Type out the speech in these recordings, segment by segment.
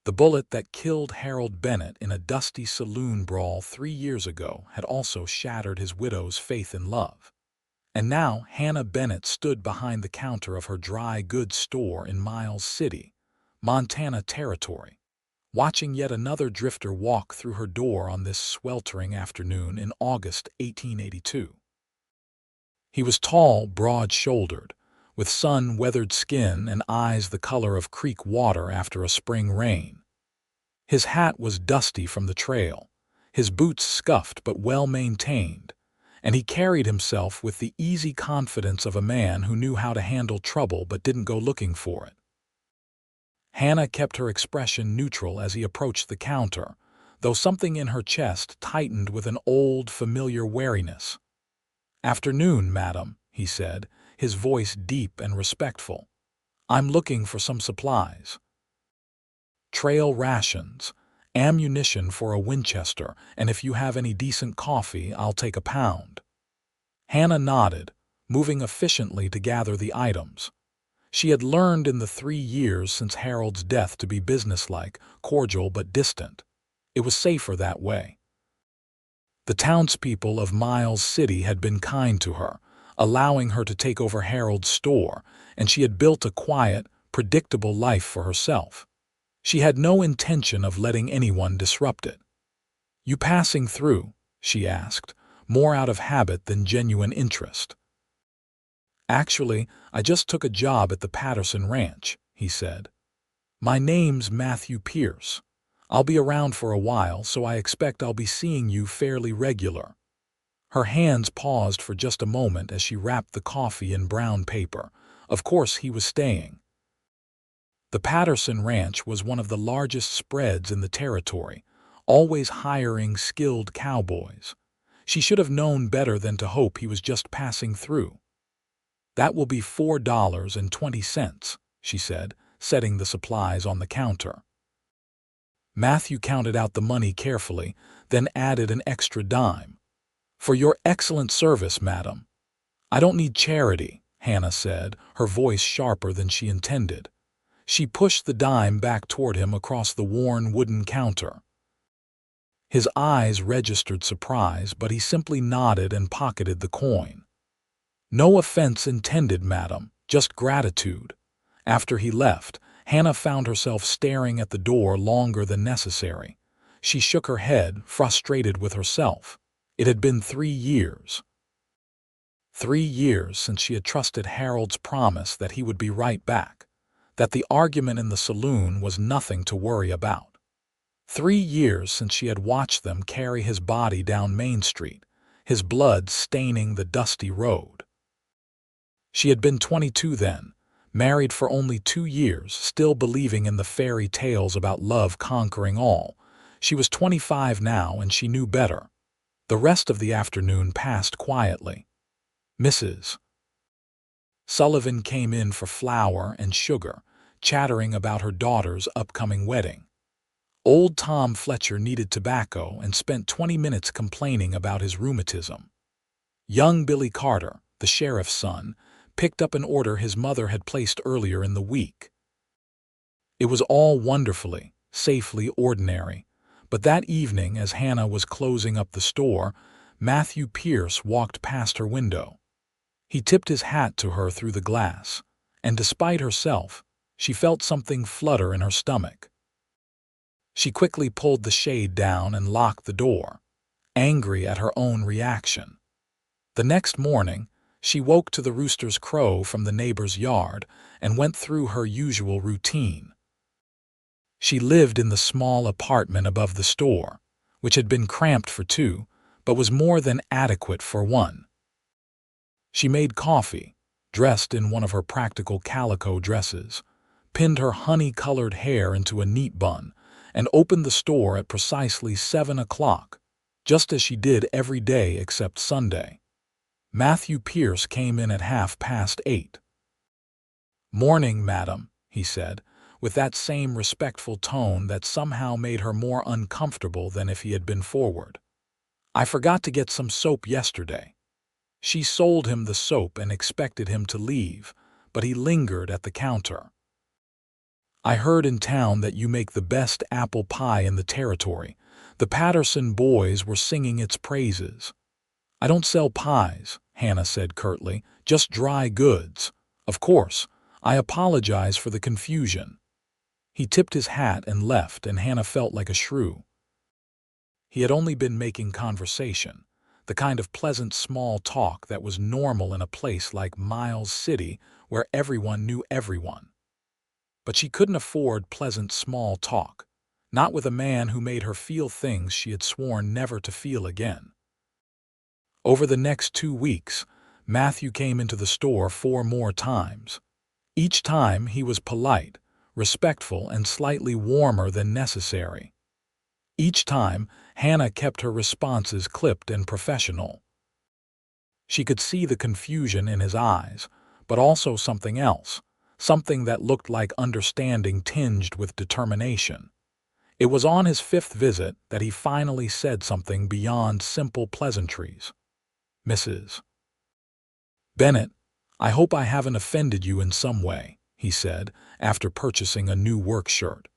The bullet that killed Harold Bennett in a dusty saloon brawl 3 years ago had also shattered his widow's faith in love. And now Hannah Bennett stood behind the counter of her dry goods store in Miles City, Montana Territory, watching yet another drifter walk through her door on this sweltering afternoon in August 1882. He was tall, broad-shouldered, with sun-weathered skin and eyes the color of creek water after a spring rain. His hat was dusty from the trail, his boots scuffed but well-maintained, and he carried himself with the easy confidence of a man who knew how to handle trouble but didn't go looking for it. Hannah kept her expression neutral as he approached the counter, though something in her chest tightened with an old, familiar wariness. "Afternoon, madam," he said, his voice deep and respectful. "I'm looking for some supplies. Trail rations, ammunition for a Winchester, and if you have any decent coffee, I'll take a pound." Hannah nodded, moving efficiently to gather the items. She had learned in the 3 years since Harold's death to be businesslike, cordial but distant. It was safer that way. The townspeople of Miles City had been kind to her, allowing her to take over Harold's store, and she had built a quiet, predictable life for herself. She had no intention of letting anyone disrupt it. "You passing through?" she asked, more out of habit than genuine interest. "Actually, I just took a job at the Patterson Ranch," he said. "My name's Matthew Pierce. I'll be around for a while, so I expect I'll be seeing you fairly regular." Her hands paused for just a moment as she wrapped the coffee in brown paper. Of course he was staying. The Patterson Ranch was one of the largest spreads in the territory, always hiring skilled cowboys. She should have known better than to hope he was just passing through. "That will be $4.20, she said, setting the supplies on the counter. Matthew counted out the money carefully, then added an extra dime. "For your excellent service, madam." "I don't need charity," Hannah said, her voice sharper than she intended. She pushed the dime back toward him across the worn wooden counter. His eyes registered surprise, but he simply nodded and pocketed the coin. "No offense intended, madam, just gratitude." After he left, Hannah found herself staring at the door longer than necessary. She shook her head, frustrated with herself. It had been 3 years. 3 years since she had trusted Harold's promise that he would be right back, that the argument in the saloon was nothing to worry about. 3 years since she had watched them carry his body down Main Street, his blood staining the dusty road. She had been 22 then, married for only 2 years, still believing in the fairy tales about love conquering all. She was 25 now, and she knew better. The rest of the afternoon passed quietly. Mrs. Sullivan came in for flour and sugar, chattering about her daughter's upcoming wedding. Old Tom Fletcher needed tobacco and spent 20 minutes complaining about his rheumatism. Young Billy Carter, the sheriff's son, picked up an order his mother had placed earlier in the week. It was all wonderfully, safely ordinary, but that evening, as Hannah was closing up the store, Matthew Pierce walked past her window. He tipped his hat to her through the glass, and despite herself, she felt something flutter in her stomach. She quickly pulled the shade down and locked the door, angry at her own reaction. The next morning, she woke to the rooster's crow from the neighbor's yard and went through her usual routine. She lived in the small apartment above the store, which had been cramped for two, but was more than adequate for one. She made coffee, dressed in one of her practical calico dresses, pinned her honey-colored hair into a neat bun, and opened the store at precisely 7 o'clock, just as she did every day except Sunday. Matthew Pierce came in at 8:30. "Morning, madam," he said, with that same respectful tone that somehow made her more uncomfortable than if he had been forward. "I forgot to get some soap yesterday." She sold him the soap and expected him to leave, but he lingered at the counter. I heard in town that you make the best apple pie in the territory. The Patterson boys were singing its praises. I don't sell pies, Hannah said curtly, just dry goods. Of course, I apologize for the confusion. He tipped his hat and left, and Hannah felt like a shrew. He had only been making conversation, the kind of pleasant small talk that was normal in a place like Miles City where everyone knew everyone. But she couldn't afford pleasant small talk, not with a man who made her feel things she had sworn never to feel again. Over the next 2 weeks, Matthew came into the store 4 more times. Each time he was polite, respectful, and slightly warmer than necessary. Each time, Hannah kept her responses clipped and professional. She could see the confusion in his eyes, but also something else, something that looked like understanding tinged with determination. It was on his 5th visit that he finally said something beyond simple pleasantries. "Mrs. Bennett, I hope I haven't offended you in some way," he said, after purchasing a new work shirt.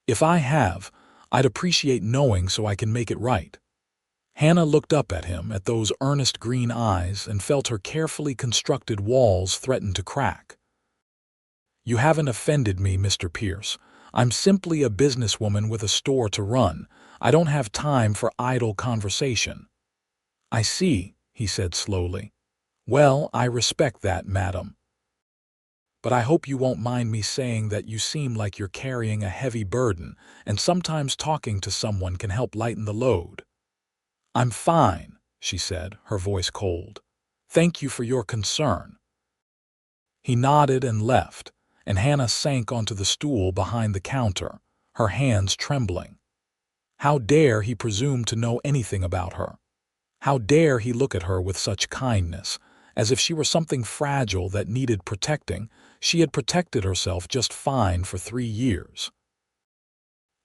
"If I have, I'd appreciate knowing so I can make it right." Hannah looked up at him, at those earnest green eyes, and felt her carefully constructed walls threaten to crack. "You haven't offended me, Mr. Pierce. I'm simply a businesswoman with a store to run. I don't have time for idle conversation." "I see," he said slowly. "Well, I respect that, madam. But I hope you won't mind me saying that you seem like you're carrying a heavy burden, and sometimes talking to someone can help lighten the load." "I'm fine," she said, her voice cold. "Thank you for your concern." He nodded and left, and Hannah sank onto the stool behind the counter, her hands trembling. How dare he presume to know anything about her? How dare he look at her with such kindness, as if she were something fragile that needed protecting? She had protected herself just fine for 3 years.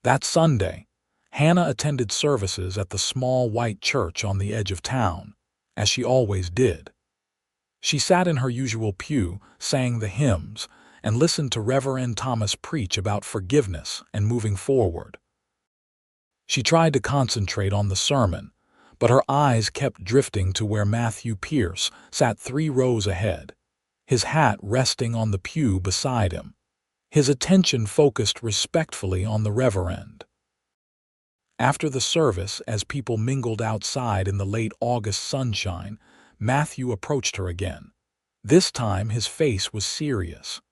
That Sunday, Hannah attended services at the small white church on the edge of town, as she always did. She sat in her usual pew, sang the hymns, and listened to Reverend Thomas preach about forgiveness and moving forward. She tried to concentrate on the sermon, but her eyes kept drifting to where Matthew Pierce sat 3 rows ahead, his hat resting on the pew beside him, his attention focused respectfully on the reverend. After the service, as people mingled outside in the late August sunshine, Matthew approached her again. This time his face was serious.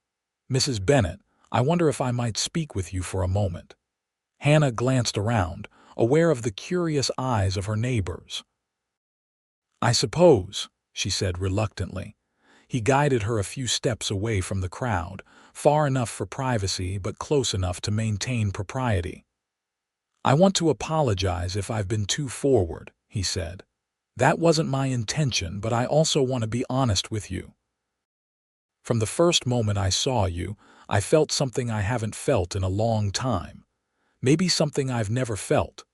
"Mrs. Bennett, I wonder if I might speak with you for a moment." Hannah glanced around, aware of the curious eyes of her neighbors. "I suppose," she said reluctantly. He guided her a few steps away from the crowd, far enough for privacy but close enough to maintain propriety. "I want to apologize if I've been too forward," he said. "That wasn't my intention, but I also want to be honest with you. From the first moment I saw you, I felt something I haven't felt in a long time. Maybe something I've never felt.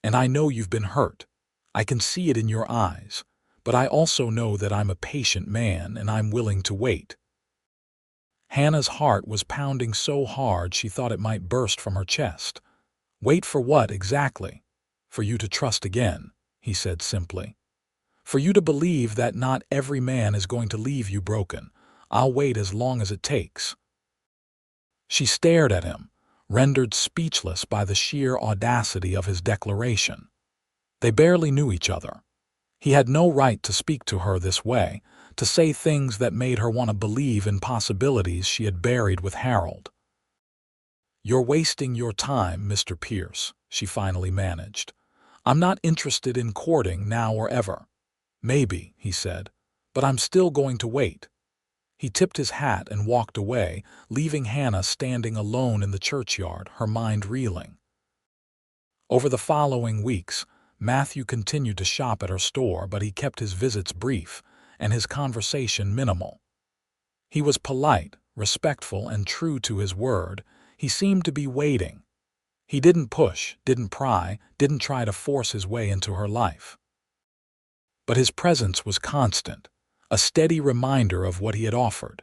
And I know you've been hurt. I can see it in your eyes. But I also know that I'm a patient man and I'm willing to wait." Hannah's heart was pounding so hard she thought it might burst from her chest. "Wait for what exactly?" "For you to trust again," he said simply. "For you to believe that not every man is going to leave you broken. I'll wait as long as it takes." She stared at him, rendered speechless by the sheer audacity of his declaration. They barely knew each other. He had no right to speak to her this way, to say things that made her want to believe in possibilities she had buried with Harold. "You're wasting your time, Mr. Pierce," she finally managed. "I'm not interested in courting now or ever." "Maybe," he said, "but I'm still going to wait." He tipped his hat and walked away, leaving Hannah standing alone in the churchyard, her mind reeling. Over the following weeks, Matthew continued to shop at her store, but he kept his visits brief and his conversation minimal. He was polite, respectful, and true to his word. He seemed to be waiting. He didn't push, didn't pry, didn't try to force his way into her life. But his presence was constant, a steady reminder of what he had offered.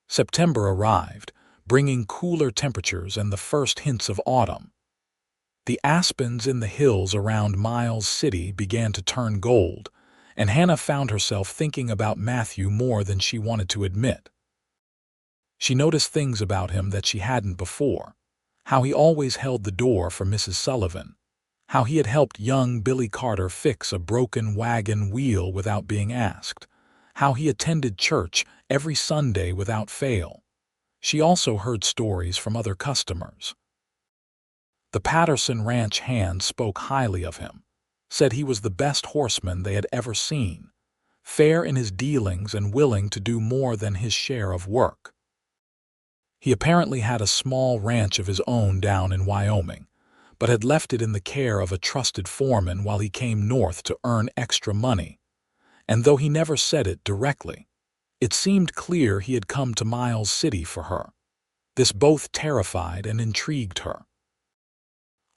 September arrived, bringing cooler temperatures and the first hints of autumn. The aspens in the hills around Miles City began to turn gold, and Hannah found herself thinking about Matthew more than she wanted to admit. She noticed things about him that she hadn't before: how he always held the door for Mrs. Sullivan, how he had helped young Billy Carter fix a broken wagon wheel without being asked, how he attended church every Sunday without fail. She also heard stories from other customers. The Patterson ranch hands spoke highly of him, said he was the best horseman they had ever seen, fair in his dealings and willing to do more than his share of work. He apparently had a small ranch of his own down in Wyoming, but had left it in the care of a trusted foreman while he came north to earn extra money. And though he never said it directly, it seemed clear he had come to Miles City for her. This both terrified and intrigued her.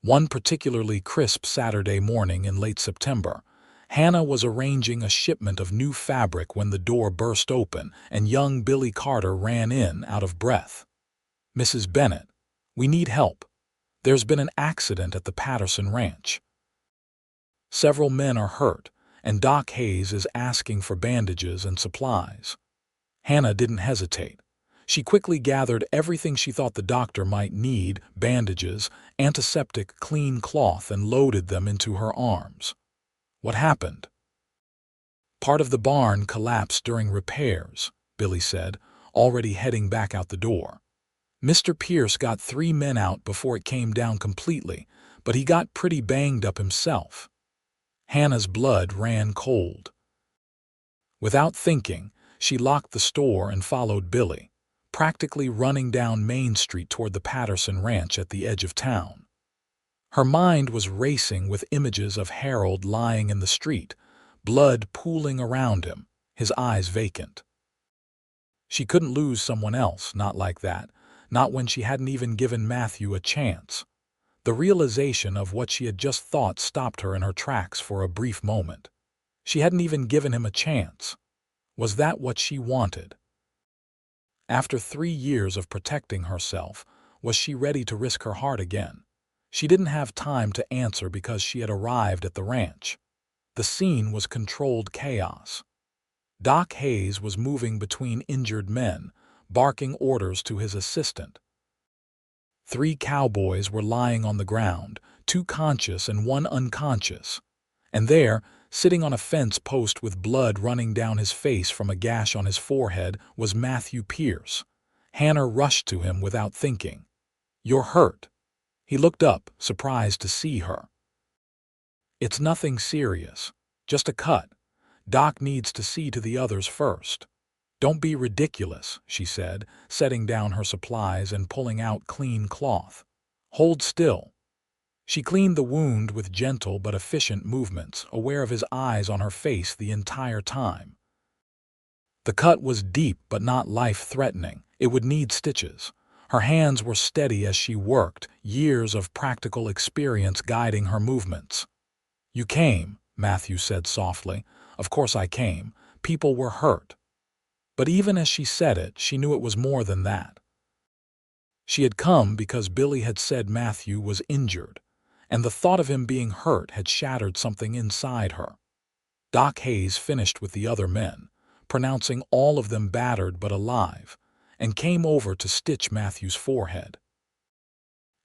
One particularly crisp Saturday morning in late September, Hannah was arranging a shipment of new fabric when the door burst open and young Billy Carter ran in out of breath. "Mrs. Bennett, we need help. There's been an accident at the Patterson Ranch. Several men are hurt, and Doc Hayes is asking for bandages and supplies." Hannah didn't hesitate. She quickly gathered everything she thought the doctor might need: bandages, antiseptic, clean cloth, and loaded them into her arms. "What happened?" "Part of the barn collapsed during repairs," Billy said, already heading back out the door. "Mr. Pierce got 3 men out before it came down completely, but he got pretty banged up himself." Hannah's blood ran cold. Without thinking, she locked the store and followed Billy, practically running down Main Street toward the Patterson Ranch at the edge of town. Her mind was racing with images of Harold lying in the street, blood pooling around him, his eyes vacant. She couldn't lose someone else, not like that, not when she hadn't even given Matthew a chance. The realization of what she had just thought stopped her in her tracks for a brief moment. She hadn't even given him a chance. Was that what she wanted? After 3 years of protecting herself, was she ready to risk her heart again? She didn't have time to answer because she had arrived at the ranch. The scene was controlled chaos. Doc Hayes was moving between injured men, barking orders to his assistant. 3 cowboys were lying on the ground, 2 conscious and 1 unconscious. And there, sitting on a fence post with blood running down his face from a gash on his forehead, was Matthew Pierce. Hannah rushed to him without thinking. "You're hurt." He looked up, surprised to see her. "It's nothing serious. Just a cut. Doc needs to see to the others first." "Don't be ridiculous," she said, setting down her supplies and pulling out clean cloth. "Hold still." She cleaned the wound with gentle but efficient movements, aware of his eyes on her face the entire time. The cut was deep but not life-threatening. It would need stitches. Her hands were steady as she worked, years of practical experience guiding her movements. "You came," Matthew said softly. "Of course I came. People were hurt." But even as she said it, she knew it was more than that. She had come because Billy had said Matthew was injured, and the thought of him being hurt had shattered something inside her. Doc Hayes finished with the other men, pronouncing all of them battered but alive, and came over to stitch Matthew's forehead.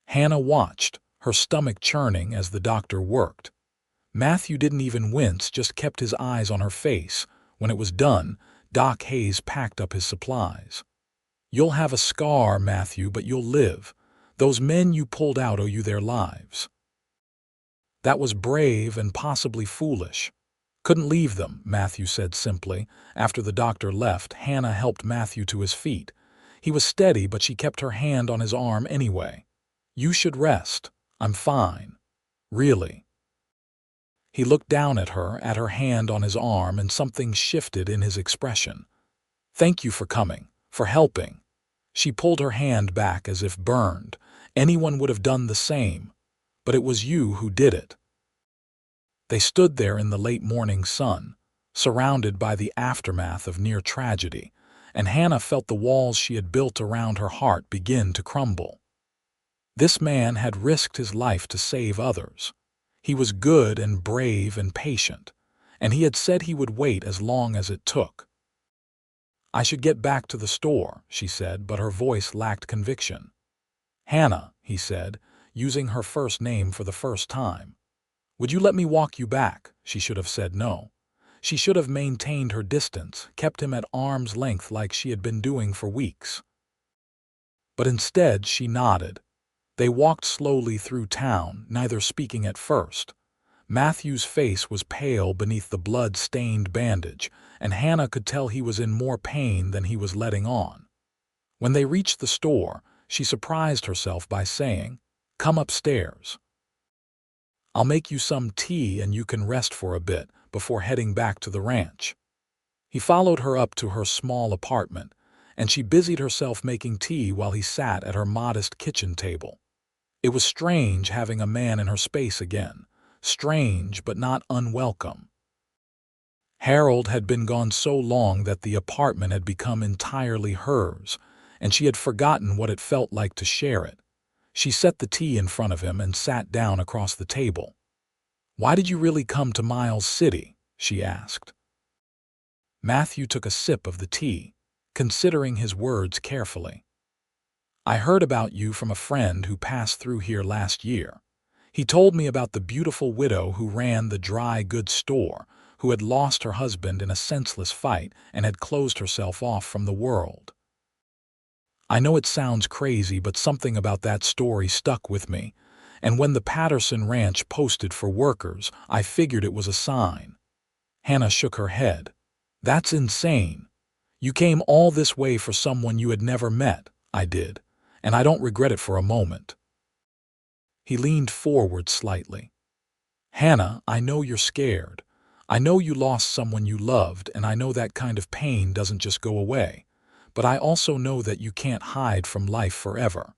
Hannah watched, her stomach churning as the doctor worked. Matthew didn't even wince, just kept his eyes on her face. When it was done, Doc Hayes packed up his supplies. "You'll have a scar, Matthew, but you'll live. Those men you pulled out owe you their lives." "That was brave and possibly foolish. Couldn't leave them," Matthew said simply. After the doctor left, Hannah helped Matthew to his feet. He was steady, but she kept her hand on his arm anyway. "You should rest. I'm fine. Really." He looked down at her hand on his arm, and something shifted in his expression. "Thank you for coming, for helping." She pulled her hand back as if burned. "Anyone would have done the same. But it was you who did it." They stood there in the late morning sun, surrounded by the aftermath of near tragedy, and Hannah felt the walls she had built around her heart begin to crumble. This man had risked his life to save others. He was good and brave and patient, and he had said he would wait as long as it took. "I should get back to the store," she said, but her voice lacked conviction. "Hannah," he said, using her first name for the first time. "Would you let me walk you back?" She should have said no. She should have maintained her distance, kept him at arm's length like she had been doing for weeks. But instead she nodded. They walked slowly through town, neither speaking at first. Matthew's face was pale beneath the blood-stained bandage, and Hannah could tell he was in more pain than he was letting on. When they reached the store, she surprised herself by saying, "Come upstairs. I'll make you some tea and you can rest for a bit before heading back to the ranch." He followed her up to her small apartment, and she busied herself making tea while he sat at her modest kitchen table. It was strange having a man in her space again. Strange, but not unwelcome. Harold had been gone so long that the apartment had become entirely hers, and she had forgotten what it felt like to share it. She set the tea in front of him and sat down across the table. "Why did you really come to Miles City?" she asked. Matthew took a sip of the tea, considering his words carefully. "I heard about you from a friend who passed through here last year. He told me about the beautiful widow who ran the dry goods store, who had lost her husband in a senseless fight and had closed herself off from the world. I know it sounds crazy, but something about that story stuck with me, and when the Patterson Ranch posted for workers, I figured it was a sign." Hannah shook her head. "That's insane. You came all this way for someone you had never met." "I did, and I don't regret it for a moment." He leaned forward slightly. "Hannah, I know you're scared. I know you lost someone you loved, and I know that kind of pain doesn't just go away. But I also know that you can't hide from life forever.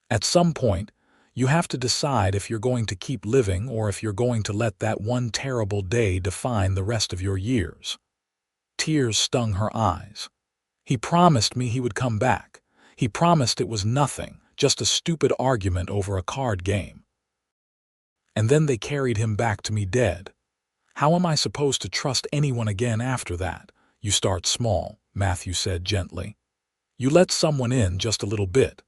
At some point, you have to decide if you're going to keep living or if you're going to let that one terrible day define the rest of your years." Tears stung her eyes. "He promised me he would come back. He promised it was nothing, just a stupid argument over a card game. And then they carried him back to me dead. How am I supposed to trust anyone again after that?" "You start small," Matthew said gently. "You let someone in just a little bit.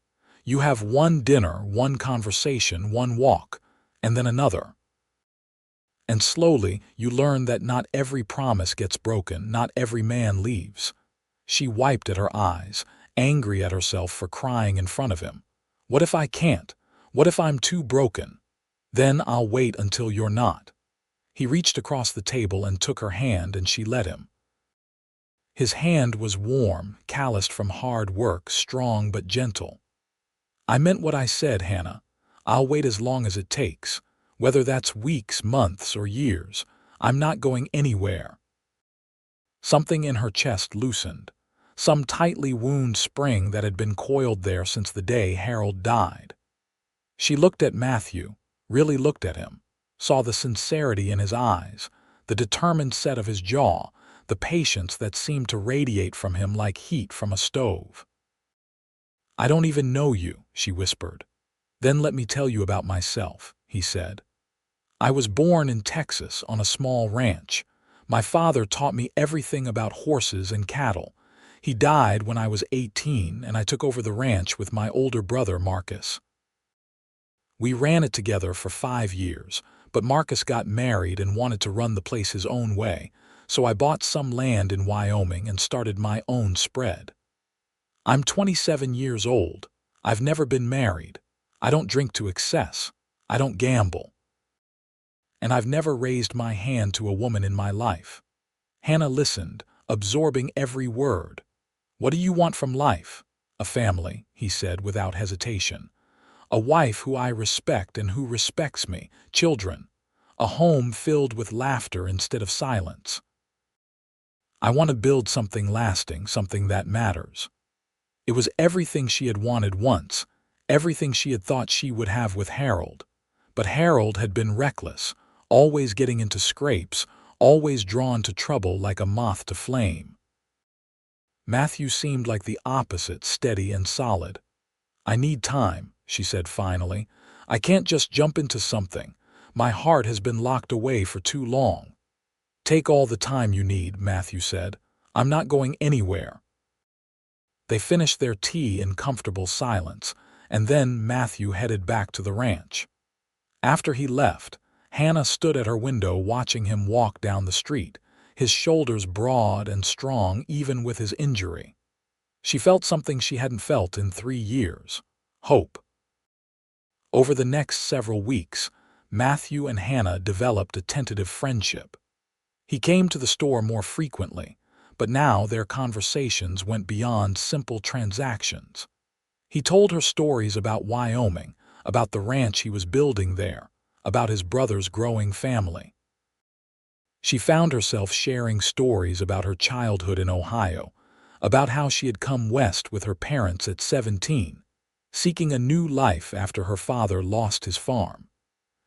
You have one dinner, one conversation, one walk, and then another. And slowly you learn that not every promise gets broken, not every man leaves." She wiped at her eyes, angry at herself for crying in front of him. "What if I can't? What if I'm too broken? Then I'll wait until you're not." He reached across the table and took her hand, and she let him. His hand was warm, calloused from hard work, strong but gentle. "I meant what I said, Hannah. I'll wait as long as it takes. Whether that's weeks, months, or years, I'm not going anywhere." Something in her chest loosened. Some tightly wound spring that had been coiled there since the day Harold died. She looked at Matthew, really looked at him, saw the sincerity in his eyes, the determined set of his jaw, the patience that seemed to radiate from him like heat from a stove. "I don't even know you," she whispered. "Then let me tell you about myself," he said. "I was born in Texas on a small ranch. My father taught me everything about horses and cattle. He died when I was 18, and I took over the ranch with my older brother, Marcus. We ran it together for 5 years, but Marcus got married and wanted to run the place his own way, so I bought some land in Wyoming and started my own spread. I'm 27 years old. I've never been married. I don't drink to excess. I don't gamble. And I've never raised my hand to a woman in my life." Hannah listened, absorbing every word. "What do you want from life?" "A family," he said without hesitation. "A wife who I respect and who respects me. Children. A home filled with laughter instead of silence. I want to build something lasting, something that matters." It was everything she had wanted once, everything she had thought she would have with Harold. But Harold had been reckless, always getting into scrapes, always drawn to trouble like a moth to flame. Matthew seemed like the opposite, steady and solid. "I need time," she said finally. "I can't just jump into something. My heart has been locked away for too long." "Take all the time you need," Matthew said. "I'm not going anywhere." They finished their tea in comfortable silence, and then Matthew headed back to the ranch. After he left, Hannah stood at her window watching him walk down the street, his shoulders broad and strong even with his injury. She felt something she hadn't felt in 3 years: hope. Over the next several weeks, Matthew and Hannah developed a tentative friendship. He came to the store more frequently, but now their conversations went beyond simple transactions. He told her stories about Wyoming, about the ranch he was building there, about his brother's growing family. She found herself sharing stories about her childhood in Ohio, about how she had come west with her parents at 17, seeking a new life after her father lost his farm.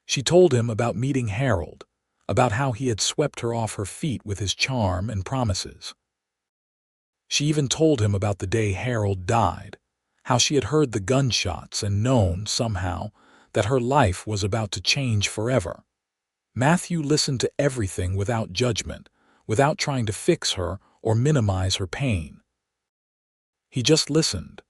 She told him about meeting Harold, about how he had swept her off her feet with his charm and promises. She even told him about the day Harold died, how she had heard the gunshots and known, somehow, that her life was about to change forever. Matthew listened to everything without judgment, without trying to fix her or minimize her pain. He just listened,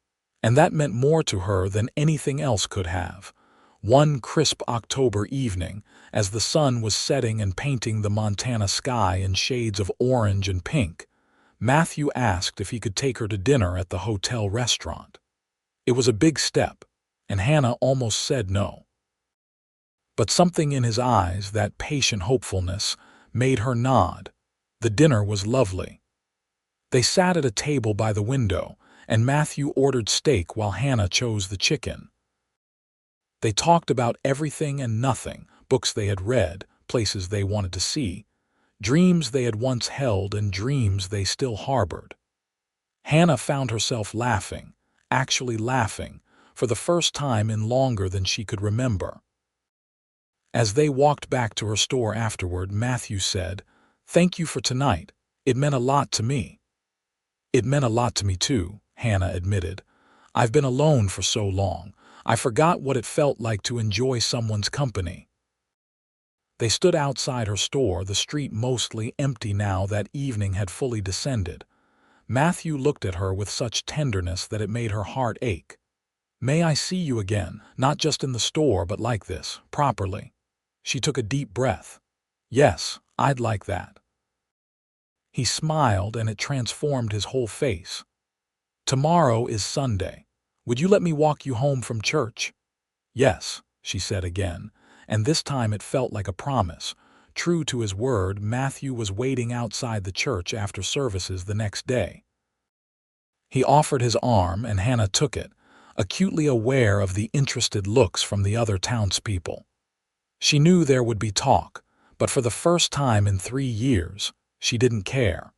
and that meant more to her than anything else could have. One crisp October evening, as the sun was setting and painting the Montana sky in shades of orange and pink, Matthew asked if he could take her to dinner at the hotel restaurant. It was a big step, and Hannah almost said no. But something in his eyes, that patient hopefulness, made her nod. The dinner was lovely. They sat at a table by the window, and Matthew ordered steak while Hannah chose the chicken. They talked about everything and nothing: books they had read, places they wanted to see, dreams they had once held and dreams they still harbored. Hannah found herself laughing, actually laughing, for the first time in longer than she could remember. As they walked back to her store afterward, Matthew said, "Thank you for tonight. It meant a lot to me." "It meant a lot to me too," Hannah admitted. "I've been alone for so long. I forgot what it felt like to enjoy someone's company." They stood outside her store, the street mostly empty now that evening had fully descended. Matthew looked at her with such tenderness that it made her heart ache. "May I see you again, not just in the store but like this, properly?" She took a deep breath. "Yes, I'd like that." He smiled, and it transformed his whole face. "Tomorrow is Sunday. Would you let me walk you home from church?" "Yes," she said again, and this time it felt like a promise. True to his word, Matthew was waiting outside the church after services the next day. He offered his arm, and Hannah took it, acutely aware of the interested looks from the other townspeople. She knew there would be talk, but for the first time in 3 years, she didn't care.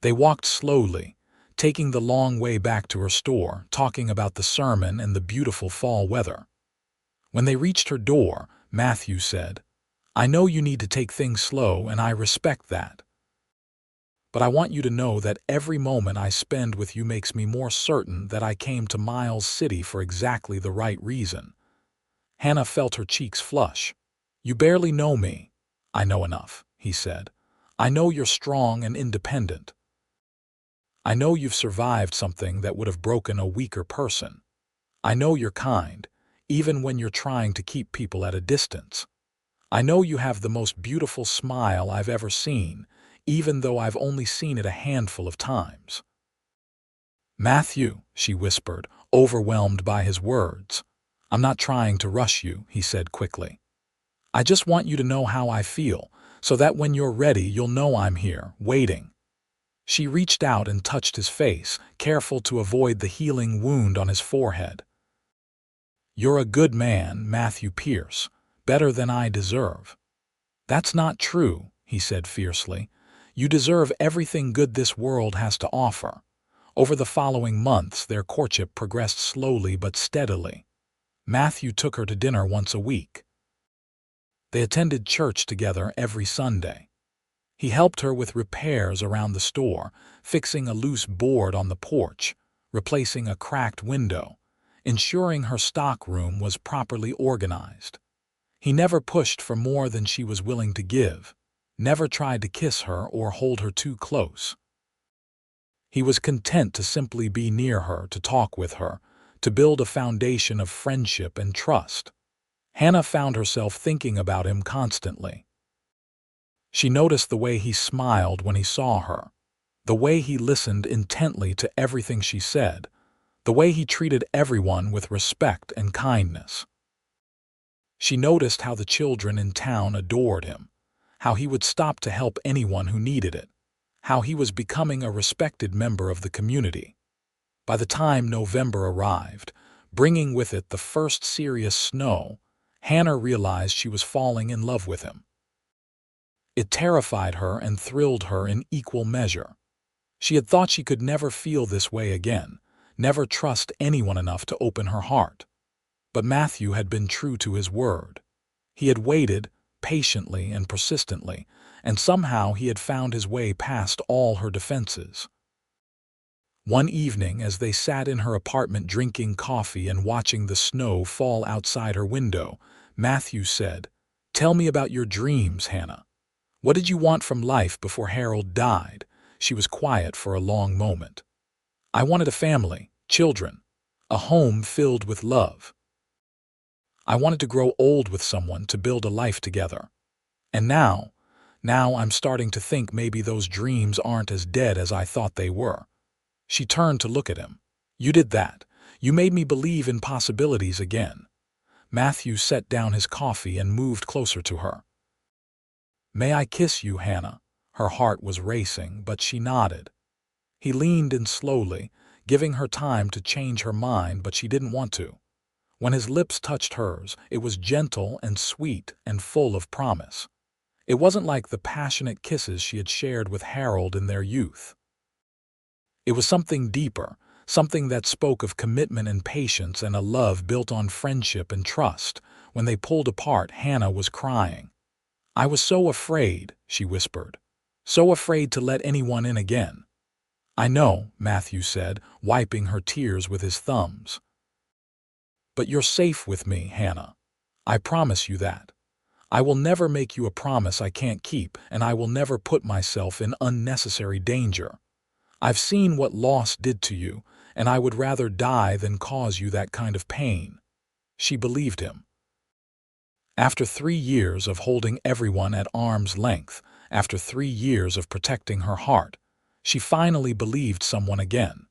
They walked slowly, taking the long way back to her store, talking about the sermon and the beautiful fall weather. When they reached her door, Matthew said, "I know you need to take things slow, and I respect that. But I want you to know that every moment I spend with you makes me more certain that I came to Miles City for exactly the right reason." Hannah felt her cheeks flush. "You barely know me." "I know enough," he said. "I know you're strong and independent. I know you've survived something that would have broken a weaker person. I know you're kind, even when you're trying to keep people at a distance. I know you have the most beautiful smile I've ever seen, even though I've only seen it a handful of times." "Matthew," she whispered, overwhelmed by his words. "I'm not trying to rush you," he said quickly. "I just want you to know how I feel, so that when you're ready you'll know I'm here, waiting." She reached out and touched his face, careful to avoid the healing wound on his forehead. "You're a good man, Matthew Pierce, better than I deserve." "That's not true," he said fiercely. "You deserve everything good this world has to offer." Over the following months, their courtship progressed slowly but steadily. Matthew took her to dinner once a week. They attended church together every Sunday. He helped her with repairs around the store, fixing a loose board on the porch, replacing a cracked window, ensuring her stockroom was properly organized. He never pushed for more than she was willing to give, never tried to kiss her or hold her too close. He was content to simply be near her, to talk with her, to build a foundation of friendship and trust. Hannah found herself thinking about him constantly. She noticed the way he smiled when he saw her, the way he listened intently to everything she said, the way he treated everyone with respect and kindness. She noticed how the children in town adored him, how he would stop to help anyone who needed it, how he was becoming a respected member of the community. By the time November arrived, bringing with it the first serious snow, Hannah realized she was falling in love with him. It terrified her and thrilled her in equal measure. She had thought she could never feel this way again, never trust anyone enough to open her heart. But Matthew had been true to his word. He had waited, patiently and persistently, and somehow he had found his way past all her defenses. One evening, as they sat in her apartment drinking coffee and watching the snow fall outside her window, Matthew said, "Tell me about your dreams, Hannah. What did you want from life before Harold died?" She was quiet for a long moment. "I wanted a family, children, a home filled with love. I wanted to grow old with someone, to build a life together. And now I'm starting to think maybe those dreams aren't as dead as I thought they were." She turned to look at him. "You did that. You made me believe in possibilities again." Matthew set down his coffee and moved closer to her. "May I kiss you, Hannah?" Her heart was racing, but she nodded. He leaned in slowly, giving her time to change her mind, but she didn't want to. When his lips touched hers, it was gentle and sweet and full of promise. It wasn't like the passionate kisses she had shared with Harold in their youth. It was something deeper, something that spoke of commitment and patience and a love built on friendship and trust. When they pulled apart, Hannah was crying. "I was so afraid," she whispered. "So afraid to let anyone in again." "I know," Matthew said, wiping her tears with his thumbs. "But you're safe with me, Hannah. I promise you that. I will never make you a promise I can't keep, and I will never put myself in unnecessary danger. I've seen what loss did to you, and I would rather die than cause you that kind of pain." She believed him. After 3 years of holding everyone at arm's length, after 3 years of protecting her heart, she finally believed someone again.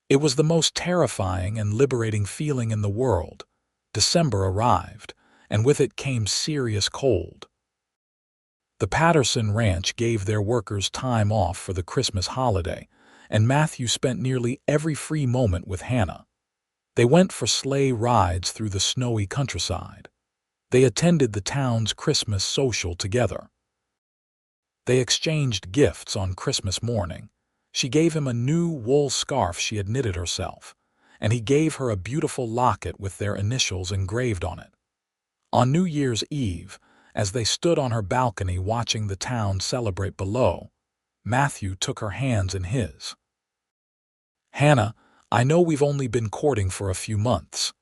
It was the most terrifying and liberating feeling in the world. December arrived, and with it came serious cold. The Patterson Ranch gave their workers time off for the Christmas holiday, and Matthew spent nearly every free moment with Hannah. They went for sleigh rides through the snowy countryside. They attended the town's Christmas social together. They exchanged gifts on Christmas morning. She gave him a new wool scarf she had knitted herself, and he gave her a beautiful locket with their initials engraved on it. On New Year's Eve, as they stood on her balcony watching the town celebrate below, Matthew took her hands in his. "Hannah, I know we've only been courting for a few months.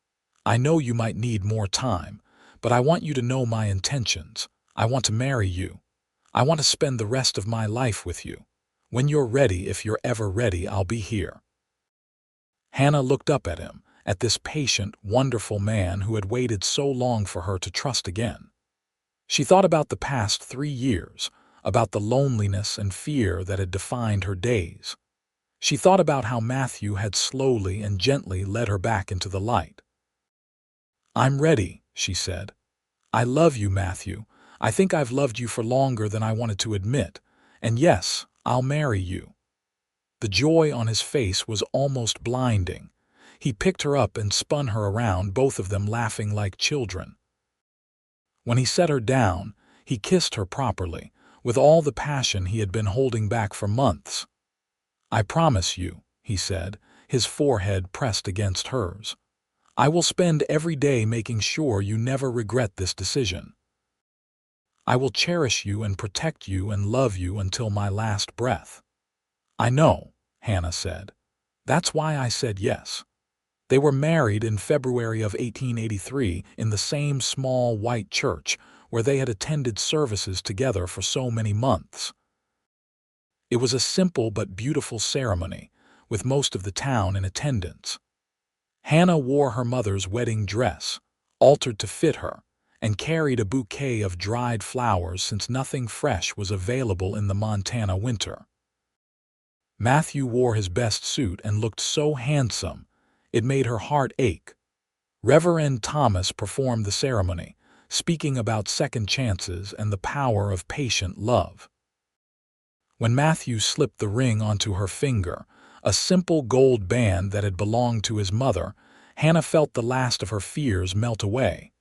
I know you might need more time, but I want you to know my intentions. I want to marry you. I want to spend the rest of my life with you. When you're ready, if you're ever ready, I'll be here." Hannah looked up at him, at this patient, wonderful man who had waited so long for her to trust again. She thought about the past 3 years, about the loneliness and fear that had defined her days. She thought about how Matthew had slowly and gently led her back into the light. "I'm ready," she said. "I love you, Matthew. I think I've loved you for longer than I wanted to admit. And yes, I'll marry you." The joy on his face was almost blinding. He picked her up and spun her around, both of them laughing like children. When he set her down, he kissed her properly, with all the passion he had been holding back for months. "I promise you," he said, his forehead pressed against hers. "I will spend every day making sure you never regret this decision." I will cherish you and protect you and love you until my last breath." "I know," Hannah said. "That's why I said yes." They were married in February of 1883 in the same small white church where they had attended services together for so many months. It was a simple but beautiful ceremony, with most of the town in attendance. Hannah wore her mother's wedding dress, altered to fit her, and carried a bouquet of dried flowers since nothing fresh was available in the Montana winter. Matthew wore his best suit and looked so handsome, it made her heart ache. Reverend Thomas performed the ceremony, speaking about second chances and the power of patient love. When Matthew slipped the ring onto her finger, a simple gold band that had belonged to his mother, Hannah felt the last of her fears melt away.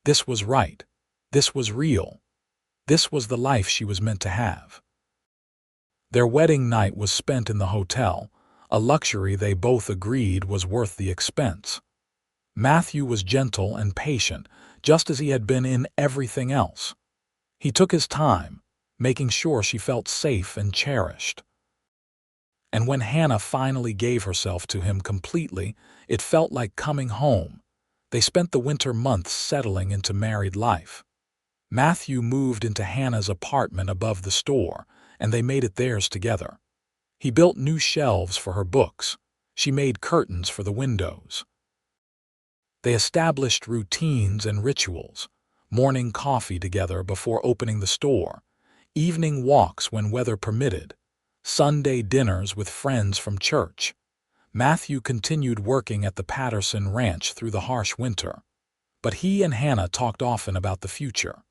This was right. This was real. This was the life she was meant to have. Their wedding night was spent in the hotel, a luxury they both agreed was worth the expense. Matthew was gentle and patient, just as he had been in everything else. He took his time, making sure she felt safe and cherished. And when Hannah finally gave herself to him completely, it felt like coming home. They spent the winter months settling into married life. Matthew moved into Hannah's apartment above the store, and they made it theirs together. He built new shelves for her books. She made curtains for the windows. They established routines and rituals, morning coffee together before opening the store, evening walks when weather permitted, Sunday dinners with friends from church. Matthew continued working at the Patterson Ranch through the harsh winter, but he and Hannah talked often about the future.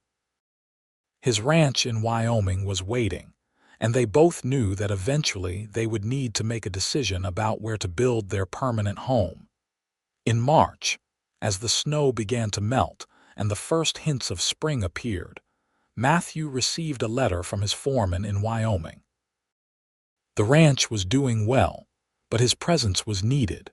His ranch in Wyoming was waiting, and they both knew that eventually they would need to make a decision about where to build their permanent home. In March, as the snow began to melt and the first hints of spring appeared, Matthew received a letter from his foreman in Wyoming. The ranch was doing well, but his presence was needed.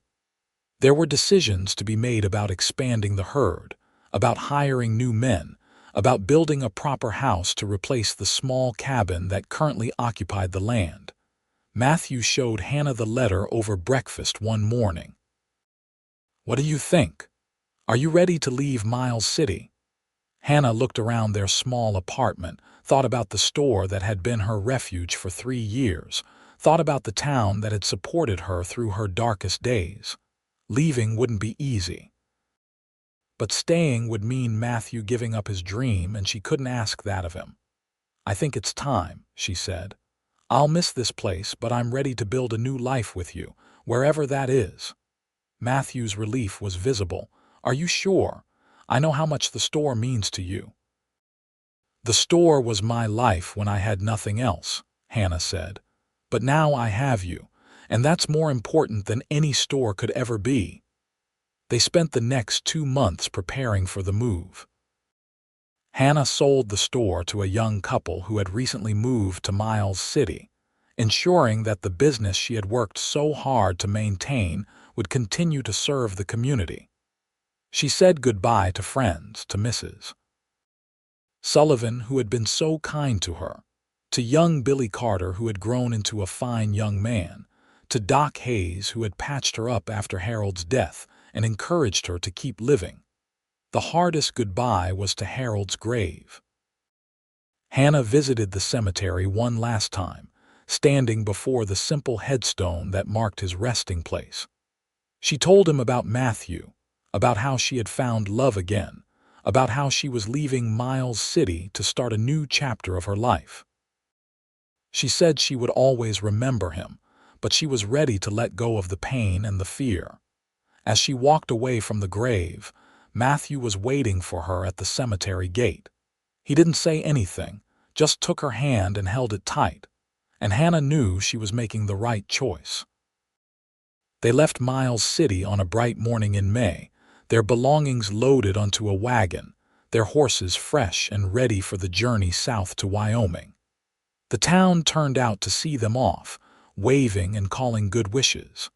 There were decisions to be made about expanding the herd, about hiring new men, about building a proper house to replace the small cabin that currently occupied the land. Matthew showed Hannah the letter over breakfast one morning. "What do you think? Are you ready to leave Miles City?" Hannah looked around their small apartment, thought about the store that had been her refuge for 3 years, thought about the town that had supported her through her darkest days. Leaving wouldn't be easy. But staying would mean Matthew giving up his dream, and she couldn't ask that of him. "I think it's time," she said. "I'll miss this place, but I'm ready to build a new life with you, wherever that is." Matthew's relief was visible. "Are you sure? I know how much the store means to you." "The store was my life when I had nothing else," Hannah said. "But now I have you, and that's more important than any store could ever be." They spent the next 2 months preparing for the move. Hannah sold the store to a young couple who had recently moved to Miles City, ensuring that the business she had worked so hard to maintain would continue to serve the community. She said goodbye to friends, to Mrs. Sullivan, who had been so kind to her, to young Billy Carter, who had grown into a fine young man, to Doc Hayes, who had patched her up after Harold's death and encouraged her to keep living. The hardest goodbye was to Harold's grave. Hannah visited the cemetery one last time, standing before the simple headstone that marked his resting place. She told him about Matthew, about how she had found love again, about how she was leaving Miles City to start a new chapter of her life. She said she would always remember him, but she was ready to let go of the pain and the fear. As she walked away from the grave, Matthew was waiting for her at the cemetery gate. He didn't say anything, just took her hand and held it tight, and Hannah knew she was making the right choice. They left Miles City on a bright morning in May, their belongings loaded onto a wagon, their horses fresh and ready for the journey south to Wyoming. The town turned out to see them off, waving and calling good wishes.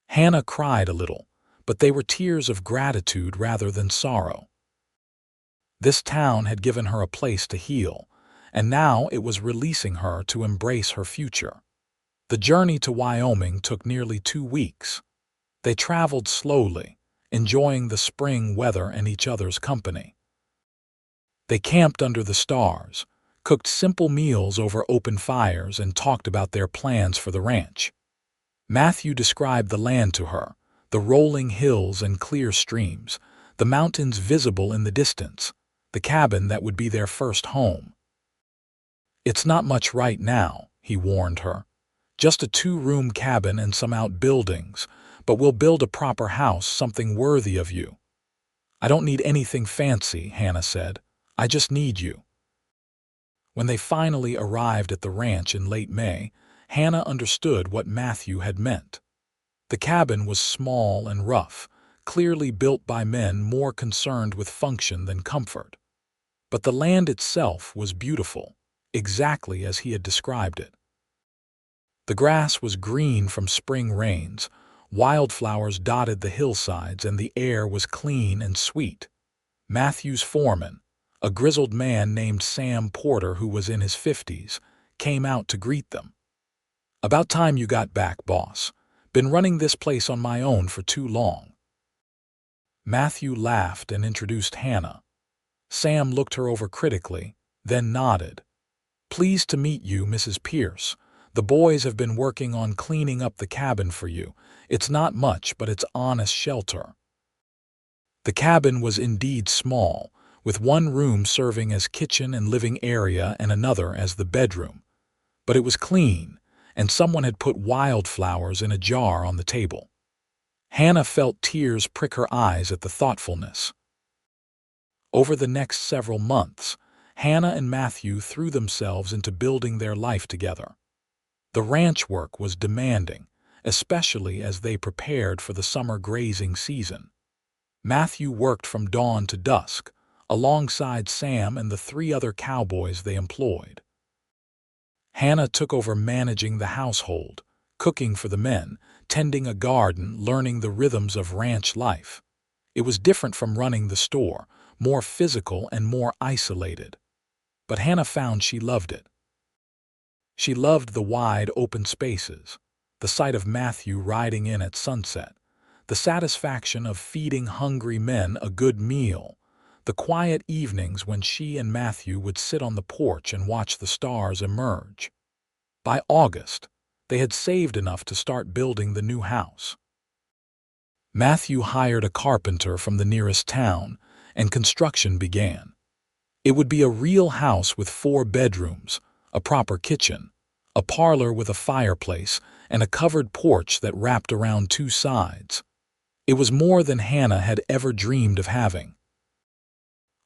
Hannah cried a little, but they were tears of gratitude rather than sorrow. This town had given her a place to heal, and now it was releasing her to embrace her future. The journey to Wyoming took nearly 2 weeks. They traveled slowly, enjoying the spring weather and each other's company. They camped under the stars, cooked simple meals over open fires, and talked about their plans for the ranch. Matthew described the land to her, the rolling hills and clear streams, the mountains visible in the distance, the cabin that would be their first home. "It's not much right now," he warned her. "Just a 2-room cabin and some outbuildings, but we'll build a proper house, something worthy of you." "I don't need anything fancy," Hannah said. "I just need you." When they finally arrived at the ranch in late May, Hannah understood what Matthew had meant. The cabin was small and rough, clearly built by men more concerned with function than comfort. But the land itself was beautiful, exactly as he had described it. The grass was green from spring rains, wildflowers dotted the hillsides, and the air was clean and sweet. Matthew's foreman, a grizzled man named Sam Porter who was in his 50s, came out to greet them. "About time you got back, boss. Been running this place on my own for too long." Matthew laughed and introduced Hannah. Sam looked her over critically, then nodded. "Pleased to meet you, Mrs. Pierce. The boys have been working on cleaning up the cabin for you. It's not much, but it's honest shelter." The cabin was indeed small, with one room serving as kitchen and living area and another as the bedroom. But it was clean, and someone had put wildflowers in a jar on the table. Hannah felt tears prick her eyes at the thoughtfulness. Over the next several months, Hannah and Matthew threw themselves into building their life together. The ranch work was demanding, especially as they prepared for the summer grazing season. Matthew worked from dawn to dusk, alongside Sam and the 3 other cowboys they employed. Hannah took over managing the household, cooking for the men, tending a garden, learning the rhythms of ranch life. It was different from running the store, more physical and more isolated. But Hannah found she loved it. She loved the wide, open spaces, the sight of Matthew riding in at sunset, the satisfaction of feeding hungry men a good meal, the quiet evenings when she and Matthew would sit on the porch and watch the stars emerge. By August, they had saved enough to start building the new house. Matthew hired a carpenter from the nearest town, and construction began. It would be a real house with 4 bedrooms, a proper kitchen, a parlor with a fireplace, and a covered porch that wrapped around 2 sides. It was more than Hannah had ever dreamed of having.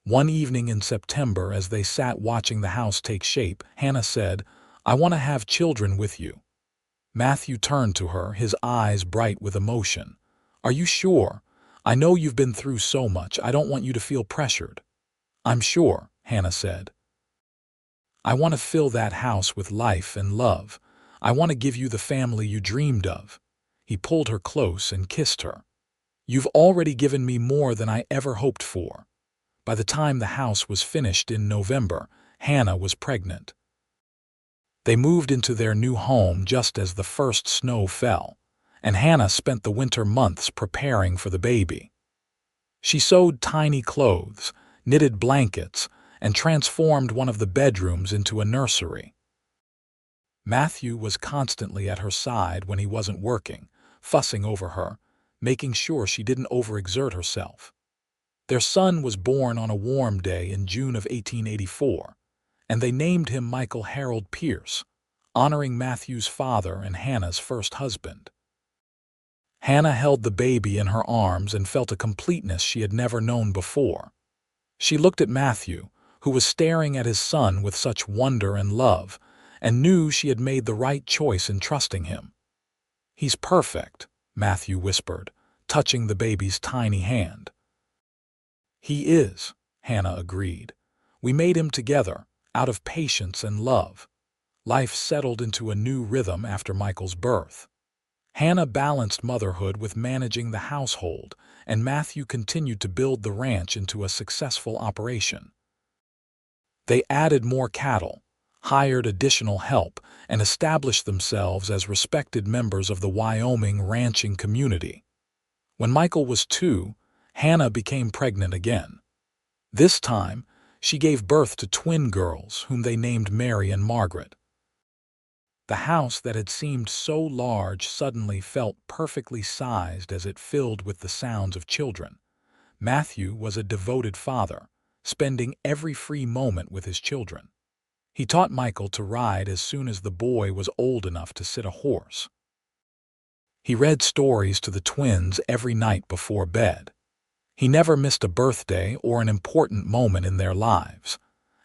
One evening in September, as they sat watching the house take shape, Hannah said, "I want to have children with you." Matthew turned to her, his eyes bright with emotion. "Are you sure? I know you've been through so much. I don't want you to feel pressured." "I'm sure," Hannah said. "I want to fill that house with life and love. I want to give you the family you dreamed of." He pulled her close and kissed her. "You've already given me more than I ever hoped for." By the time the house was finished in November, Hannah was pregnant. They moved into their new home just as the first snow fell, and Hannah spent the winter months preparing for the baby. She sewed tiny clothes, knitted blankets, and transformed one of the bedrooms into a nursery. Matthew was constantly at her side when he wasn't working, fussing over her, making sure she didn't overexert herself. Their son was born on a warm day in June of 1884, and they named him Michael Harold Pierce, honoring Matthew's father and Hannah's first husband. Hannah held the baby in her arms and felt a completeness she had never known before. She looked at Matthew, who was staring at his son with such wonder and love, and knew she had made the right choice in trusting him. "He's perfect," Matthew whispered, touching the baby's tiny hand. "He is," Hannah agreed. "We made him together, out of patience and love." Life settled into a new rhythm after Michael's birth. Hannah balanced motherhood with managing the household, and Matthew continued to build the ranch into a successful operation. They added more cattle, hired additional help, and established themselves as respected members of the Wyoming ranching community. When Michael was 2, Hannah became pregnant again. This time, she gave birth to twin girls whom they named Mary and Margaret. The house that had seemed so large suddenly felt perfectly sized as it filled with the sounds of children. Matthew was a devoted father, spending every free moment with his children. He taught Michael to ride as soon as the boy was old enough to sit a horse. He read stories to the twins every night before bed. He never missed a birthday or an important moment in their lives.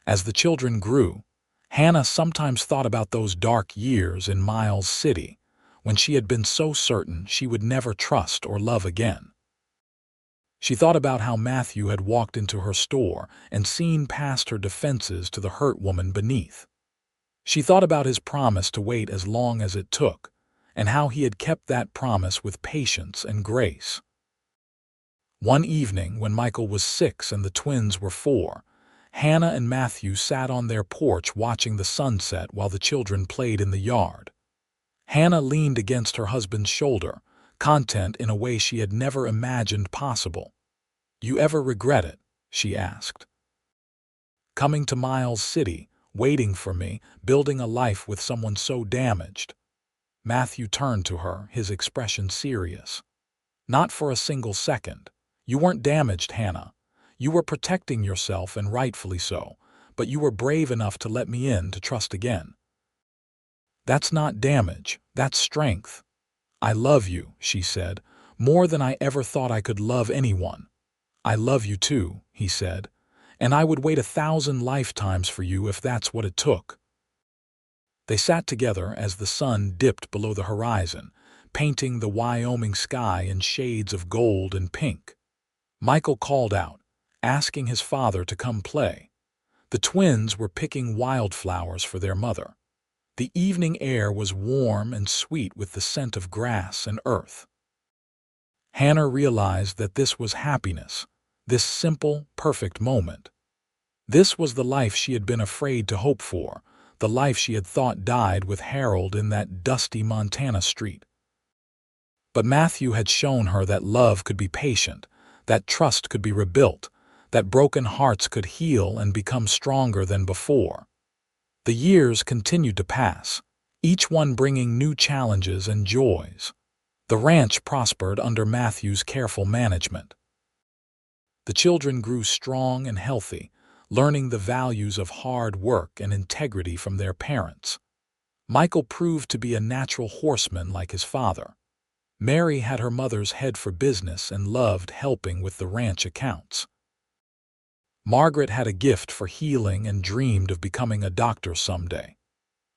As the children grew, Hannah sometimes thought about those dark years in Miles City, when she had been so certain she would never trust or love again. She thought about how Matthew had walked into her store and seen past her defenses to the hurt woman beneath. She thought about his promise to wait as long as it took, and how he had kept that promise with patience and grace. One evening, when Michael was 6 and the twins were 4, Hannah and Matthew sat on their porch watching the sunset while the children played in the yard. Hannah leaned against her husband's shoulder, content in a way she had never imagined possible. "You ever regret it?" she asked. "Coming to Miles City, waiting for me, building a life with someone so damaged?" Matthew turned to her, his expression serious. "Not for a single second. You weren't damaged, Hannah. You were protecting yourself, and rightfully so, but you were brave enough to let me in, to trust again." "That's not damage, that's strength. I love you," she said, "more than I ever thought I could love anyone." "I love you too," he said, "and I would wait 1,000 lifetimes for you if that's what it took." They sat together as the sun dipped below the horizon, painting the Wyoming sky in shades of gold and pink. Michael called out, asking his father to come play. The twins were picking wildflowers for their mother. The evening air was warm and sweet with the scent of grass and earth. Hannah realized that this was happiness, this simple, perfect moment. This was the life she had been afraid to hope for, the life she had thought died with Harold in that dusty Montana street. But Matthew had shown her that love could be patient, that trust could be rebuilt, that broken hearts could heal and become stronger than before. The years continued to pass, each one bringing new challenges and joys. The ranch prospered under Matthew's careful management. The children grew strong and healthy, learning the values of hard work and integrity from their parents. Michael proved to be a natural horseman like his father. Mary had her mother's head for business and loved helping with the ranch accounts. Margaret had a gift for healing and dreamed of becoming a doctor someday.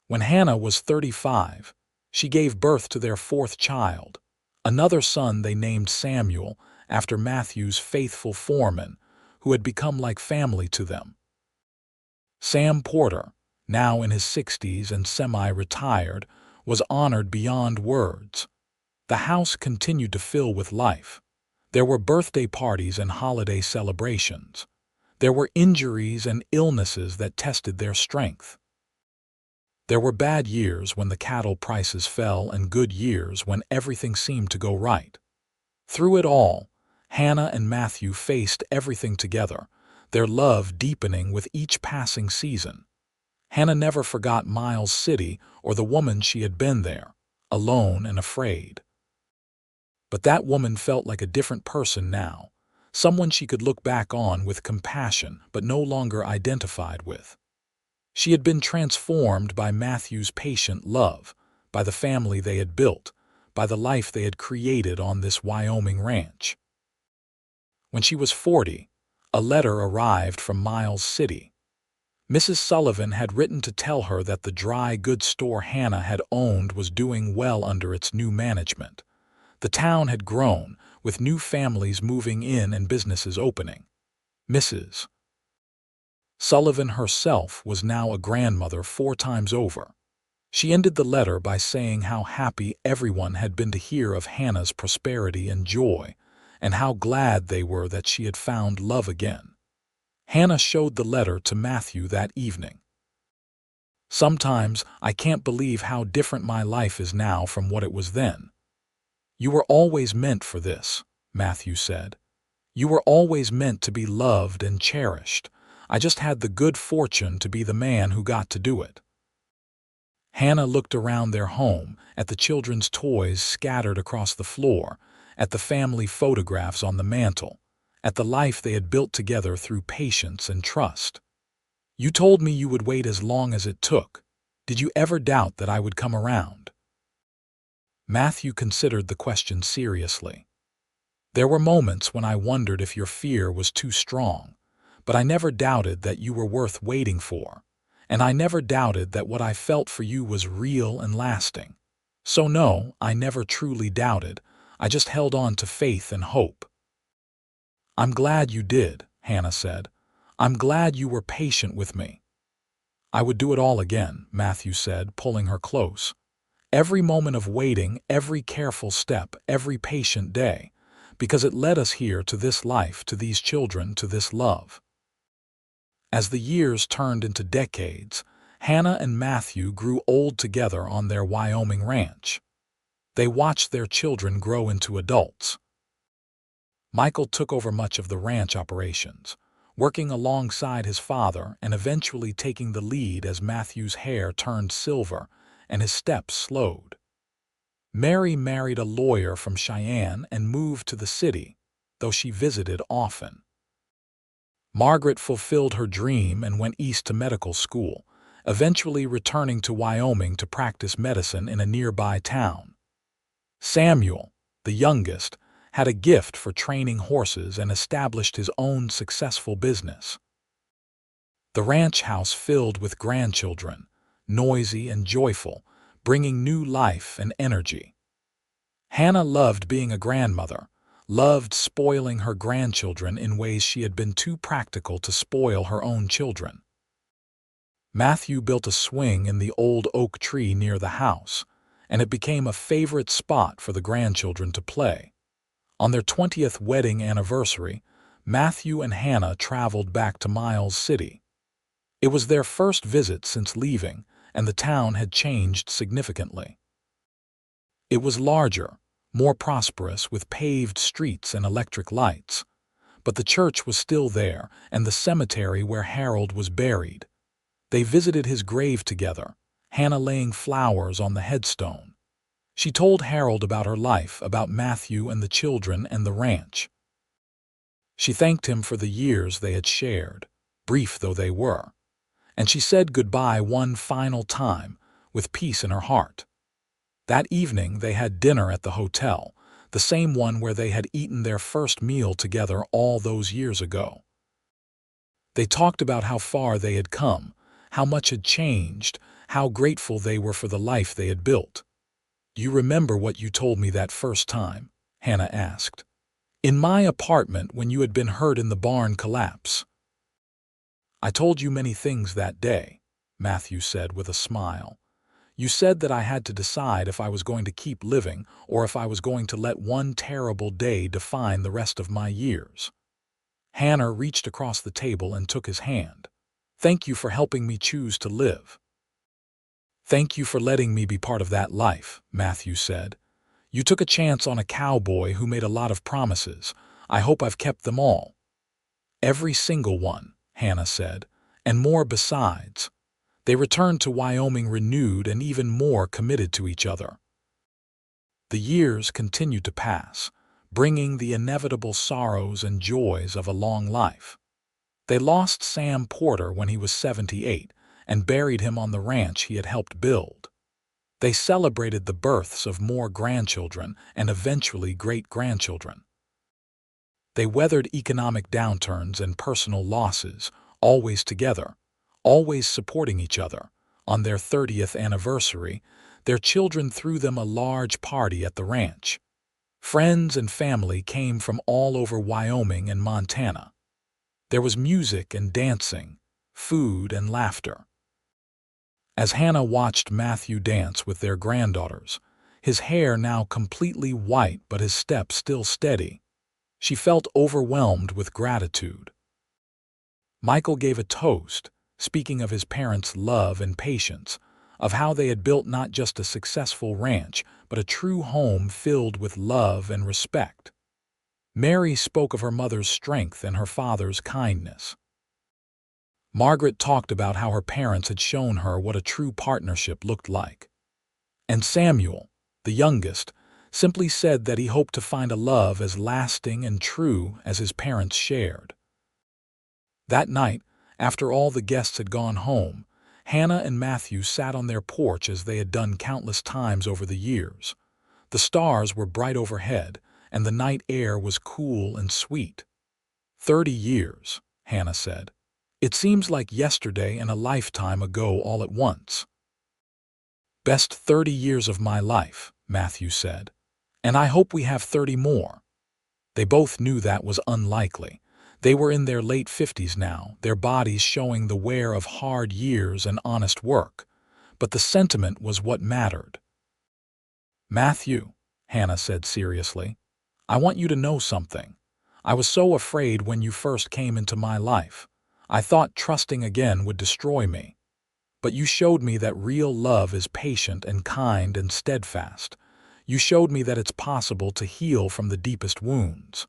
When Hannah was 35, she gave birth to their 4th child, another son they named Samuel after Matthew's faithful foreman, who had become like family to them. Sam Porter, now in his 60s and semi-retired, was honored beyond words. The house continued to fill with life. There were birthday parties and holiday celebrations. There were injuries and illnesses that tested their strength. There were bad years when the cattle prices fell and good years when everything seemed to go right. Through it all, Hannah and Matthew faced everything together, their love deepening with each passing season. Hannah never forgot Miles City or the woman she had been there, alone and afraid. But that woman felt like a different person now, someone she could look back on with compassion but no longer identified with. She had been transformed by Matthew's patient love, by the family they had built, by the life they had created on this Wyoming ranch. When she was 40, a letter arrived from Miles City. Mrs. Sullivan had written to tell her that the dry goods store Hannah had owned was doing well under its new management. The town had grown, with new families moving in and businesses opening. Mrs. Sullivan herself was now a grandmother 4 times over. She ended the letter by saying how happy everyone had been to hear of Hannah's prosperity and joy, and how glad they were that she had found love again. Hannah showed the letter to Matthew that evening. "Sometimes I can't believe how different my life is now from what it was then." "You were always meant for this," Matthew said. "You were always meant to be loved and cherished. I just had the good fortune to be the man who got to do it." Hannah looked around their home, at the children's toys scattered across the floor, at the family photographs on the mantel, at the life they had built together through patience and trust. "You told me you would wait as long as it took. Did you ever doubt that I would come around?" Matthew considered the question seriously. "There were moments when I wondered if your fear was too strong, but I never doubted that you were worth waiting for, and I never doubted that what I felt for you was real and lasting. So no, I never truly doubted. I just held on to faith and hope." "I'm glad you did," Hannah said. "I'm glad you were patient with me." "I would do it all again," Matthew said, pulling her close. "Every moment of waiting, every careful step, every patient day, because it led us here to this life, to these children, to this love." As the years turned into decades, Hannah and Matthew grew old together on their Wyoming ranch. They watched their children grow into adults. Michael took over much of the ranch operations, working alongside his father and eventually taking the lead as Matthew's hair turned silver and his steps slowed. Mary married a lawyer from Cheyenne and moved to the city, though she visited often. Margaret fulfilled her dream and went east to medical school, eventually returning to Wyoming to practice medicine in a nearby town. Samuel, the youngest, had a gift for training horses and established his own successful business. The ranch house filled with grandchildren, noisy and joyful, bringing new life and energy. Hannah loved being a grandmother, loved spoiling her grandchildren in ways she had been too practical to spoil her own children. Matthew built a swing in the old oak tree near the house, and it became a favorite spot for the grandchildren to play. On their 20th wedding anniversary, Matthew and Hannah traveled back to Miles City. It was their first visit since leaving, and the town had changed significantly. It was larger, more prosperous, with paved streets and electric lights. But the church was still there, and the cemetery where Harold was buried. They visited his grave together, Hannah laying flowers on the headstone. She told Harold about her life, about Matthew and the children and the ranch. She thanked him for the years they had shared, brief though they were, and she said goodbye one final time, with peace in her heart. That evening they had dinner at the hotel, the same one where they had eaten their first meal together all those years ago. They talked about how far they had come, how much had changed, how grateful they were for the life they had built. "Do you remember what you told me that first time?" Hannah asked. "In my apartment when you had been hurt in the barn collapse." "I told you many things that day," Matthew said with a smile. "You said that I had to decide if I was going to keep living or if I was going to let one terrible day define the rest of my years." Hannah reached across the table and took his hand. "Thank you for helping me choose to live." "Thank you for letting me be part of that life," Matthew said. "You took a chance on a cowboy who made a lot of promises. I hope I've kept them all." "Every single one," Hannah said, "and more besides." They returned to Wyoming renewed and even more committed to each other. The years continued to pass, bringing the inevitable sorrows and joys of a long life. They lost Sam Porter when he was 78 and buried him on the ranch he had helped build. They celebrated the births of more grandchildren and eventually great-grandchildren. They weathered economic downturns and personal losses, always together, always supporting each other. On their 30th anniversary, their children threw them a large party at the ranch. Friends and family came from all over Wyoming and Montana. There was music and dancing, food and laughter. As Hannah watched Matthew dance with their granddaughters, his hair now completely white but his step still steady, she felt overwhelmed with gratitude. Michael gave a toast, speaking of his parents' love and patience, of how they had built not just a successful ranch, but a true home filled with love and respect. Mary spoke of her mother's strength and her father's kindness. Margaret talked about how her parents had shown her what a true partnership looked like. And Samuel, the youngest, simply said that he hoped to find a love as lasting and true as his parents shared. That night, after all the guests had gone home, Hannah and Matthew sat on their porch as they had done countless times over the years. The stars were bright overhead, and the night air was cool and sweet. 30 years, Hannah said. It seems like yesterday and a lifetime ago all at once. Best 30 years of my life, Matthew said. And I hope we have 30 more. They both knew that was unlikely. They were in their late 50s now, their bodies showing the wear of hard years and honest work. But the sentiment was what mattered. Matthew, Hannah said seriously, I want you to know something. I was so afraid when you first came into my life. I thought trusting again would destroy me. But you showed me that real love is patient and kind and steadfast. You showed me that it's possible to heal from the deepest wounds.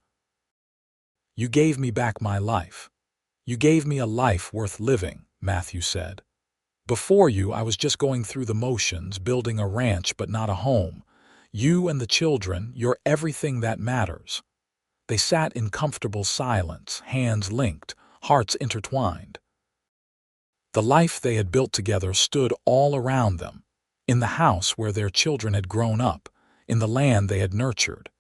You gave me back my life. You gave me a life worth living, Matthew said. Before you, I was just going through the motions, building a ranch but not a home. You and the children, you're everything that matters. They sat in comfortable silence, hands linked, hearts intertwined. The life they had built together stood all around them, in the house where their children had grown up, in the land they had nurtured,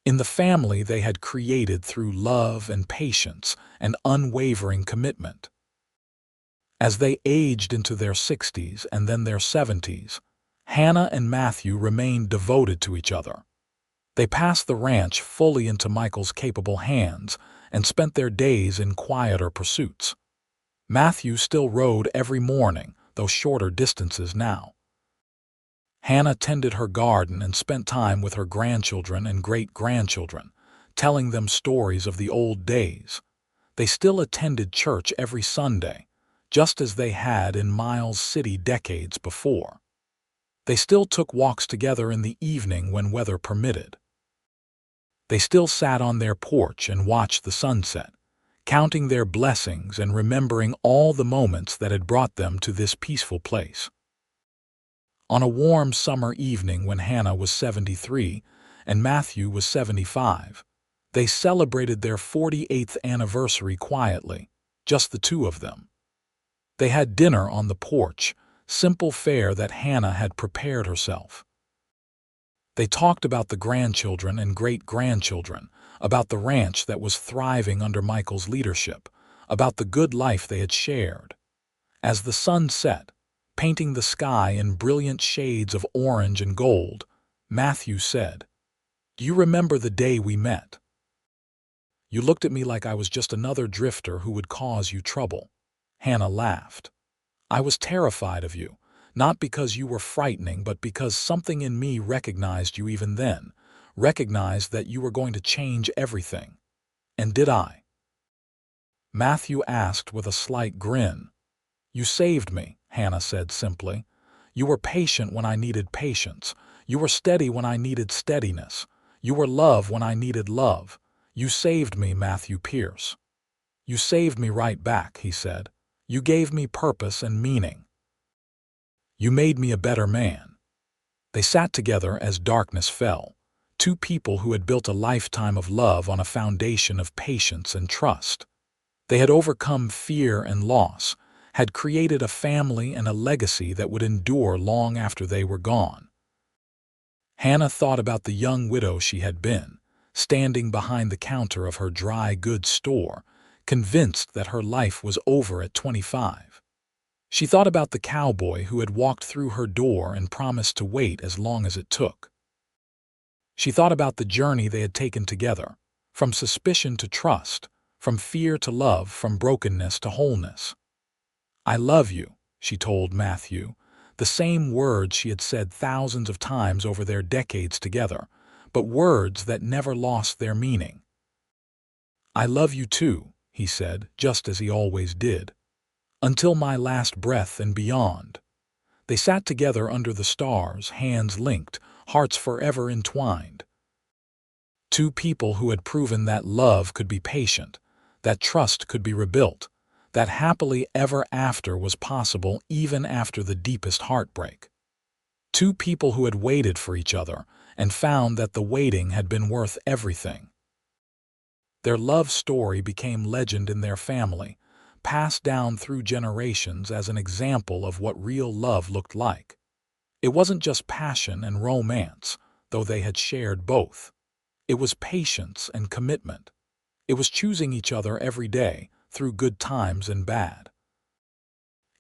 in the family they had created through love and patience and unwavering commitment. As they aged into their 60s and then their 70s, Hannah and Matthew remained devoted to each other. They passed the ranch fully into Michael's capable hands and spent their days in quieter pursuits. Matthew still rode every morning, though shorter distances now. Hannah tended her garden and spent time with her grandchildren and great-grandchildren, telling them stories of the old days. They still attended church every Sunday, just as they had in Miles City decades before. They still took walks together in the evening when weather permitted. They still sat on their porch and watched the sunset, counting their blessings and remembering all the moments that had brought them to this peaceful place. On a warm summer evening when Hannah was 73 and Matthew was 75, they celebrated their 48th anniversary quietly, just the two of them. They had dinner on the porch, simple fare that Hannah had prepared herself. They talked about the grandchildren and great-grandchildren, about the ranch that was thriving under Michael's leadership, about the good life they had shared. As the sun set, painting the sky in brilliant shades of orange and gold, Matthew said, "Do you remember the day we met? You looked at me like I was just another drifter who would cause you trouble." Hannah laughed. "I was terrified of you, not because you were frightening, but because something in me recognized you even then, recognized that you were going to change everything. And did I?" Matthew asked with a slight grin. "You saved me," Hannah said simply. "You were patient when I needed patience. You were steady when I needed steadiness. You were love when I needed love. You saved me, Matthew Pierce." "You saved me right back," he said. "You gave me purpose and meaning. You made me a better man." They sat together as darkness fell, two people who had built a lifetime of love on a foundation of patience and trust. They had overcome fear and loss, had created a family and a legacy that would endure long after they were gone. Hannah thought about the young widow she had been, standing behind the counter of her dry goods store, convinced that her life was over at 25. She thought about the cowboy who had walked through her door and promised to wait as long as it took. She thought about the journey they had taken together, from suspicion to trust, from fear to love, from brokenness to wholeness. "I love you," she told Matthew, the same words she had said thousands of times over their decades together, but words that never lost their meaning. "I love you too," he said, just as he always did. "Until my last breath and beyond." They sat together under the stars, hands linked, hearts forever entwined. Two people who had proven that love could be patient, that trust could be rebuilt, that happily ever after was possible even after the deepest heartbreak. Two people who had waited for each other and found that the waiting had been worth everything. Their love story became legend in their family, passed down through generations as an example of what real love looked like. It wasn't just passion and romance, though they had shared both. It was patience and commitment. It was choosing each other every day, through good times and bad.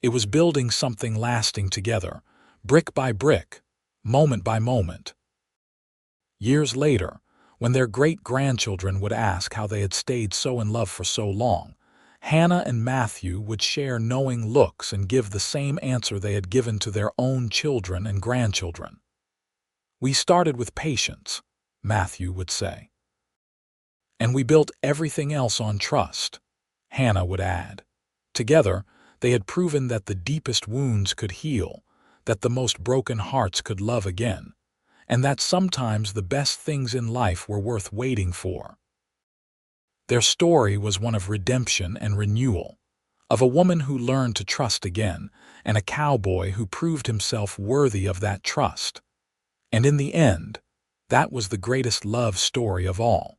It was building something lasting together, brick by brick, moment by moment. Years later, when their great-grandchildren would ask how they had stayed so in love for so long, Hannah and Matthew would share knowing looks and give the same answer they had given to their own children and grandchildren. "We started with patience," Matthew would say. "And we built everything else on trust," Hannah would add. Together, they had proven that the deepest wounds could heal, that the most broken hearts could love again, and that sometimes the best things in life were worth waiting for. Their story was one of redemption and renewal, of a woman who learned to trust again, and a cowboy who proved himself worthy of that trust. And in the end, that was the greatest love story of all.